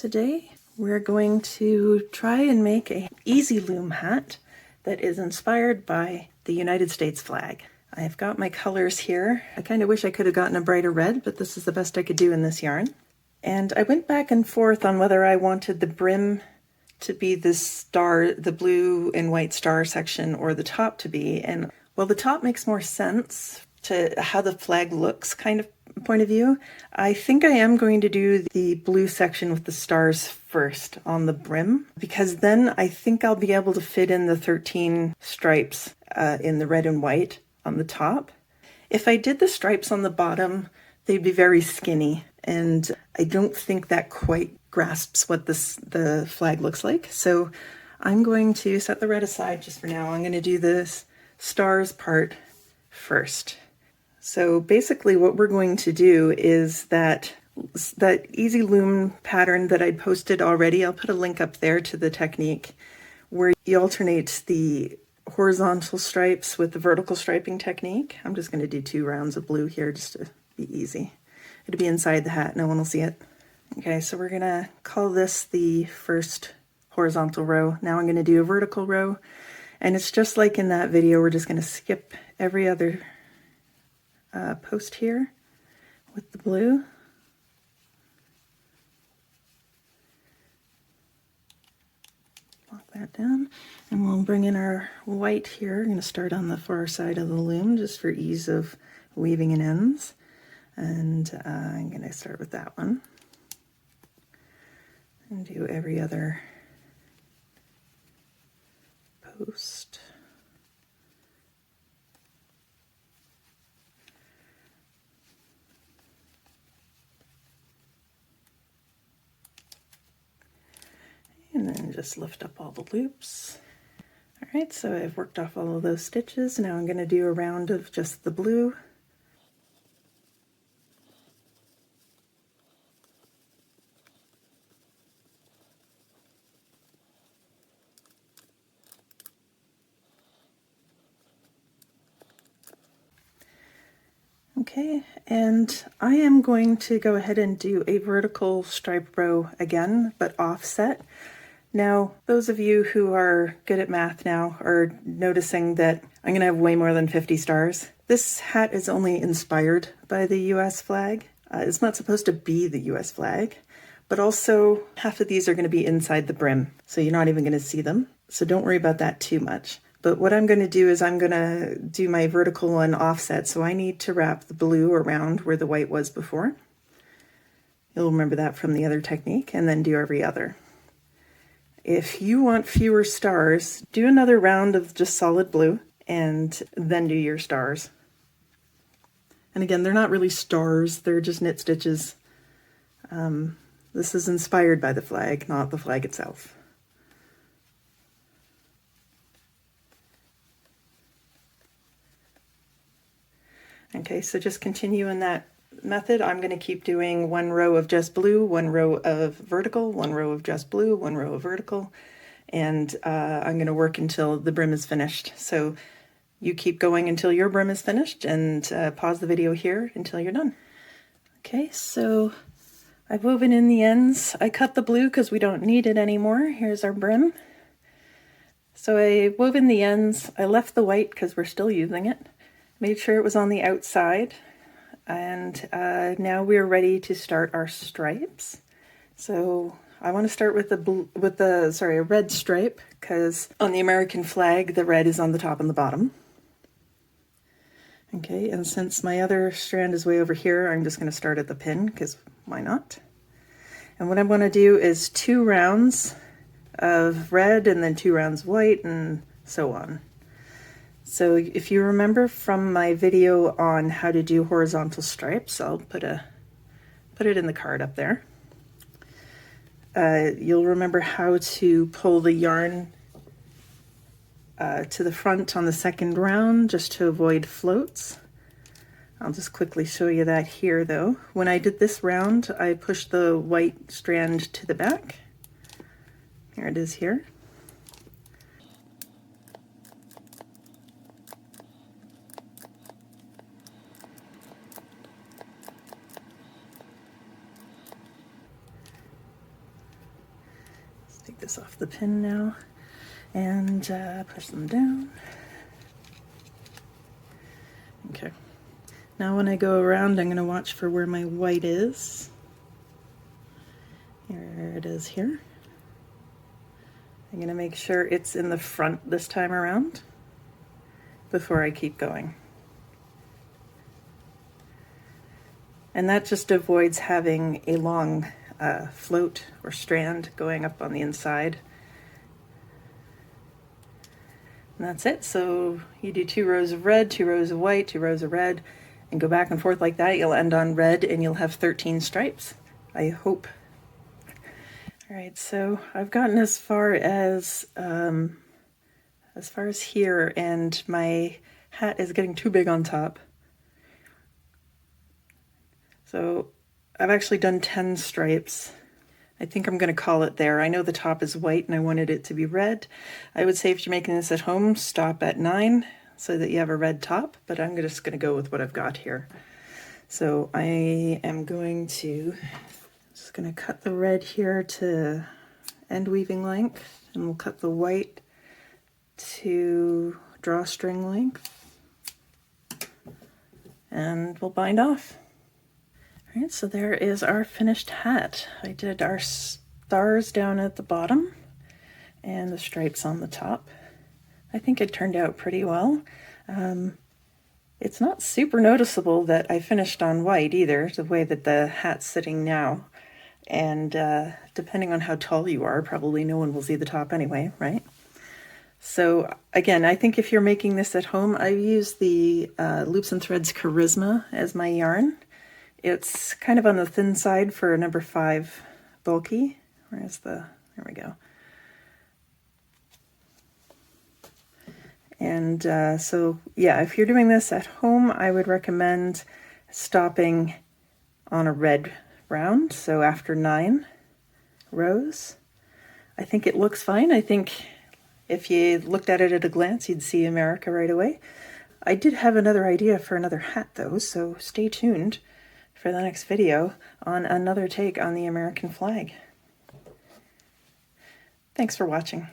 Today we're going to try and make an easy loom hat that is inspired by the United States flag. I've got my colors here. I kind of wish I could have gotten a brighter red, but this is the best I could do in this yarn. And I went back and forth on whether I wanted the brim to be this star, the blue and white star section, or the top to be. And well, the top makes more sense to how the flag looks kind of point of view. I think I am going to do the blue section with the stars first on the brim, because then I think I'll be able to fit in the 13 stripes in the red and white on the top. If I did the stripes on the bottom, they'd be very skinny, and I don't think that quite grasps what the flag looks like. So I'm going to set the red aside just for now. I'm going to do this stars part first. So basically what we're going to do is that easy loom pattern that I posted already, I'll put a link up there to the technique where you alternate the horizontal stripes with the vertical striping technique. I'm just going to do 2 rounds of blue here just to be easy. It'll be inside the hat, no one will see it. Okay, so we're going to call this the first horizontal row. Now I'm going to do a vertical row, and it's just like in that video, we're just going to skip every other post here with the blue. Lock that down, and we'll bring in our white here. I'm going to start on the far side of the loom just for ease of weaving in ends, and I'm going to start with that one and do every other post. And then just lift up all the loops. All right, so I've worked off all of those stitches. Now I'm going to do a round of just the blue. Okay, and I am going to go ahead and do a vertical stripe row again, but offset. Now, those of you who are good at math now are noticing that I'm going to have way more than 50 stars. This hat is only inspired by the US flag. It's not supposed to be the US flag, but also half of these are going to be inside the brim, so you're not even going to see them. So don't worry about that too much. But what I'm going to do is I'm going to do my vertical one offset, so I need to wrap the blue around where the white was before. You'll remember that from the other technique, and then do every other. If you want fewer stars, do another round of just solid blue and then do your stars. And again, they're not really stars, they're just knit stitches. This is inspired by the flag, not the flag itself. Okay, so just continue in that method. I'm going to keep doing 1 row of just blue, 1 row of vertical, 1 row of just blue, 1 row of vertical, and I'm going to work until the brim is finished. So you keep going until your brim is finished, and pause the video here until you're done. Okay, so I've woven in the ends. I cut the blue because we don't need it anymore. Here's our brim. So I wove in the ends. I left the white because we're still using it. Made sure it was on the outside. And now we're ready to start our stripes. So I want to start with a red stripe, because on the American flag the red is on the top and the bottom. Okay, and since my other strand is way over here, I'm just going to start at the pin, because why not? And what I'm going to do is 2 rounds of red and then 2 rounds of white and so on. So if you remember from my video on how to do horizontal stripes, I'll put it in the card up there. You'll remember how to pull the yarn to the front on the second round just to avoid floats. I'll just quickly show you that here though. When I did this round, I pushed the white strand to the back. Here it is here. Take this off the pin now and push them down. Okay. Now when I go around, I'm going to watch for where my white is. Here it is here. I'm going to make sure it's in the front this time around before I keep going. And that just avoids having a long float or strand going up on the inside. And that's it. So you do 2 rows of red, 2 rows of white, 2 rows of red, and go back and forth like that. You'll end on red and you'll have 13 stripes, I hope. All right, so I've gotten as far as here, and my hat is getting too big on top. So I've actually done 10 stripes. I think I'm going to call it there. I know the top is white and I wanted it to be red. I would say if you're making this at home, stop at 9 so that you have a red top, but I'm just going to go with what I've got here. So I am going to cut the red here to end weaving length, and we'll cut the white to drawstring length, and we'll bind off. All right, so there is our finished hat. I did our stars down at the bottom and the stripes on the top. I think it turned out pretty well. It's not super noticeable that I finished on white either, the way that the hat's sitting now. And depending on how tall you are, probably no one will see the top anyway, right? So again, I think if you're making this at home, I use the Loops and Threads Charisma as my yarn. It's kind of on the thin side for a number 5 bulky. There we go. And so yeah, if you're doing this at home, I would recommend stopping on a red round, so after 9 rows. I think it looks fine. I think if you looked at it at a glance, you'd see America right away. I did have another idea for another hat though, so stay tuned for the next video on another take on the American flag. Thanks for watching.